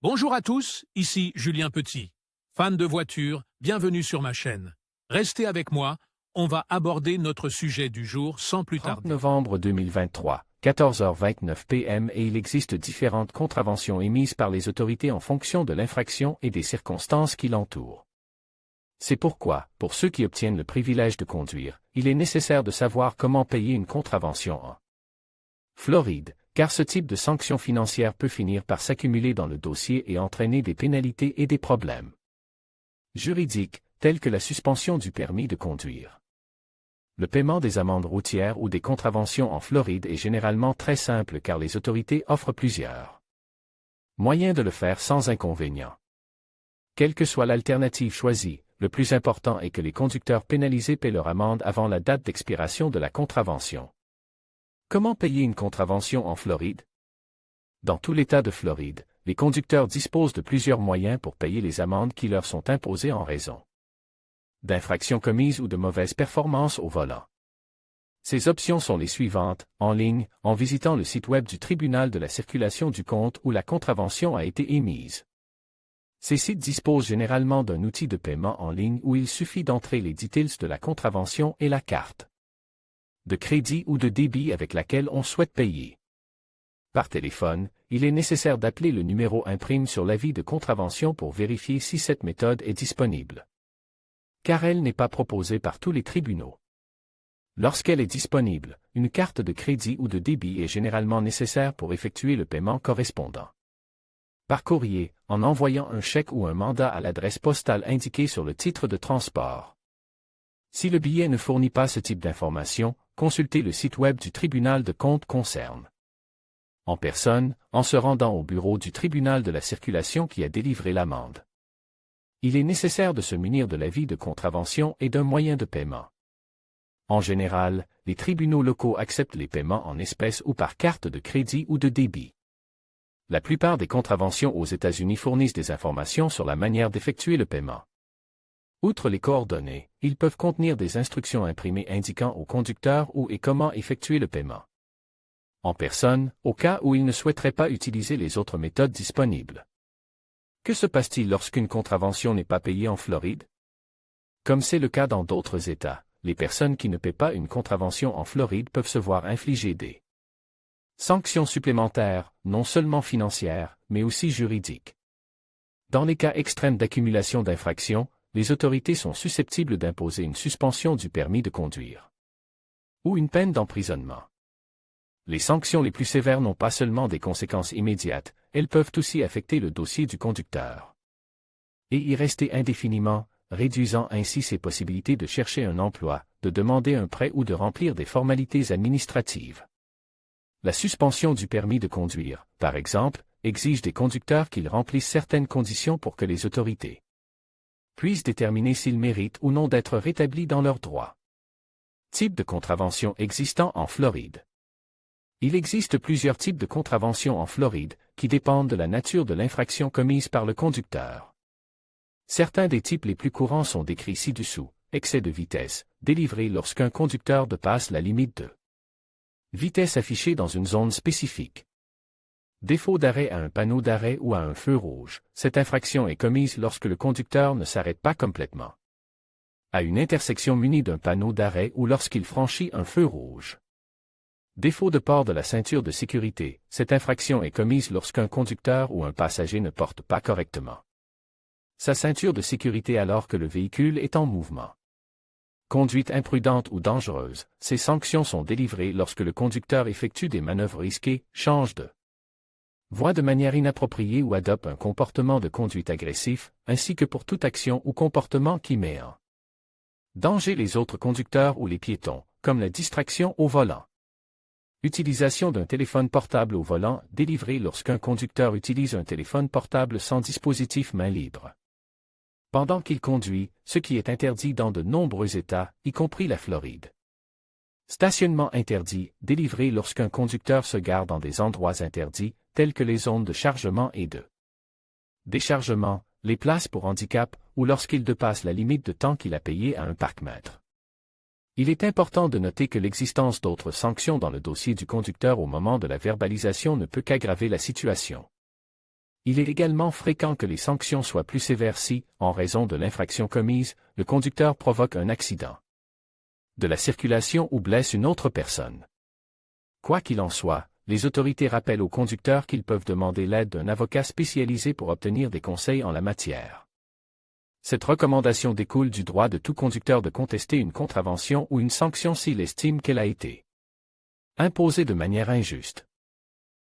Bonjour à tous, ici Julien Petit. Fan de voitures, bienvenue sur ma chaîne. Restez avec moi, on va aborder notre sujet du jour sans plus 30 tarder. novembre 2023, 14h29 p.m. et il existe différentes contraventions émises par les autorités en fonction de l'infraction et des circonstances qui l'entourent. C'est pourquoi, pour ceux qui obtiennent le privilège de conduire, il est nécessaire de savoir comment payer une contravention en Floride, car ce type de sanction financière peut finir par s'accumuler dans le dossier et entraîner des pénalités et des problèmes juridiques, tels que la suspension du permis de conduire. Le paiement des amendes routières ou des contraventions en Floride est généralement très simple car les autorités offrent plusieurs moyens de le faire sans inconvénient. Quelle que soit l'alternative choisie, le plus important est que les conducteurs pénalisés paient leur amende avant la date d'expiration de la contravention. Comment payer une contravention en Floride? Dans tout l'État de Floride, les conducteurs disposent de plusieurs moyens pour payer les amendes qui leur sont imposées en raison d'infractions commises ou de mauvaises performances au volant. Ces options sont les suivantes: en ligne, en visitant le site web du tribunal de la circulation du compte où la contravention a été émise. Ces sites disposent généralement d'un outil de paiement en ligne où il suffit d'entrer les details de la contravention et la carte de crédit ou de débit avec laquelle on souhaite payer. Par téléphone, il est nécessaire d'appeler le numéro imprime sur l'avis de contravention pour vérifier si cette méthode est disponible, car elle n'est pas proposée par tous les tribunaux. Lorsqu'elle est disponible, une carte de crédit ou de débit est généralement nécessaire pour effectuer le paiement correspondant. Par courrier, en envoyant un chèque ou un mandat à l'adresse postale indiquée sur le titre de transport. Si le billet ne fournit pas ce type d'information, consultez le site web du tribunal de compte concerne. En personne, en se rendant au bureau du tribunal de la circulation qui a délivré l'amende. Il est nécessaire de se munir de l'avis de contravention et d'un moyen de paiement. En général, les tribunaux locaux acceptent les paiements en espèces ou par carte de crédit ou de débit. La plupart des contraventions aux États-Unis fournissent des informations sur la manière d'effectuer le paiement. Outre les coordonnées, ils peuvent contenir des instructions imprimées indiquant au conducteur où et comment effectuer le paiement. En personne, au cas où il ne souhaiterait pas utiliser les autres méthodes disponibles. Que se passe-t-il lorsqu'une contravention n'est pas payée en Floride? Comme c'est le cas dans d'autres États, les personnes qui ne paient pas une contravention en Floride peuvent se voir infliger des sanctions supplémentaires, non seulement financières, mais aussi juridiques. Dans les cas extrêmes d'accumulation d'infractions, les autorités sont susceptibles d'imposer une suspension du permis de conduire ou une peine d'emprisonnement. Les sanctions les plus sévères n'ont pas seulement des conséquences immédiates, elles peuvent aussi affecter le dossier du conducteur et y rester indéfiniment, réduisant ainsi ses possibilités de chercher un emploi, de demander un prêt ou de remplir des formalités administratives. La suspension du permis de conduire, par exemple, exige des conducteurs qu'ils remplissent certaines conditions pour que les autorités puissent déterminer s'ils méritent ou non d'être rétablis dans leurs droits. Type de contravention existant en Floride. Il existe plusieurs types de contraventions en Floride, qui dépendent de la nature de l'infraction commise par le conducteur. Certains des types les plus courants sont décrits ci-dessous: excès de vitesse, délivré lorsqu'un conducteur dépasse la limite de vitesse affichée dans une zone spécifique. Défaut d'arrêt à un panneau d'arrêt ou à un feu rouge, cette infraction est commise lorsque le conducteur ne s'arrête pas complètement à une intersection munie d'un panneau d'arrêt ou lorsqu'il franchit un feu rouge. Défaut de port de la ceinture de sécurité, cette infraction est commise lorsqu'un conducteur ou un passager ne porte pas correctement sa ceinture de sécurité alors que le véhicule est en mouvement. Conduite imprudente ou dangereuse, ces sanctions sont délivrées lorsque le conducteur effectue des manœuvres risquées, change de voie de manière inappropriée ou adopte un comportement de conduite agressif, ainsi que pour toute action ou comportement qui met en danger les autres conducteurs ou les piétons, comme la distraction au volant. Utilisation d'un téléphone portable au volant, délivré lorsqu'un conducteur utilise un téléphone portable sans dispositif main libre pendant qu'il conduit, ce qui est interdit dans de nombreux États, y compris la Floride. Stationnement interdit, délivré lorsqu'un conducteur se gare dans des endroits interdits, tels que les zones de chargement et de déchargement, les places pour handicap, ou lorsqu'il dépasse la limite de temps qu'il a payé à un parc-mètre. Il est important de noter que l'existence d'autres sanctions dans le dossier du conducteur au moment de la verbalisation ne peut qu'aggraver la situation. Il est également fréquent que les sanctions soient plus sévères si, en raison de l'infraction commise, le conducteur provoque un accident de la circulation ou blesse une autre personne. Quoi qu'il en soit, les autorités rappellent aux conducteurs qu'ils peuvent demander l'aide d'un avocat spécialisé pour obtenir des conseils en la matière. Cette recommandation découle du droit de tout conducteur de contester une contravention ou une sanction s'il estime qu'elle a été imposée de manière injuste.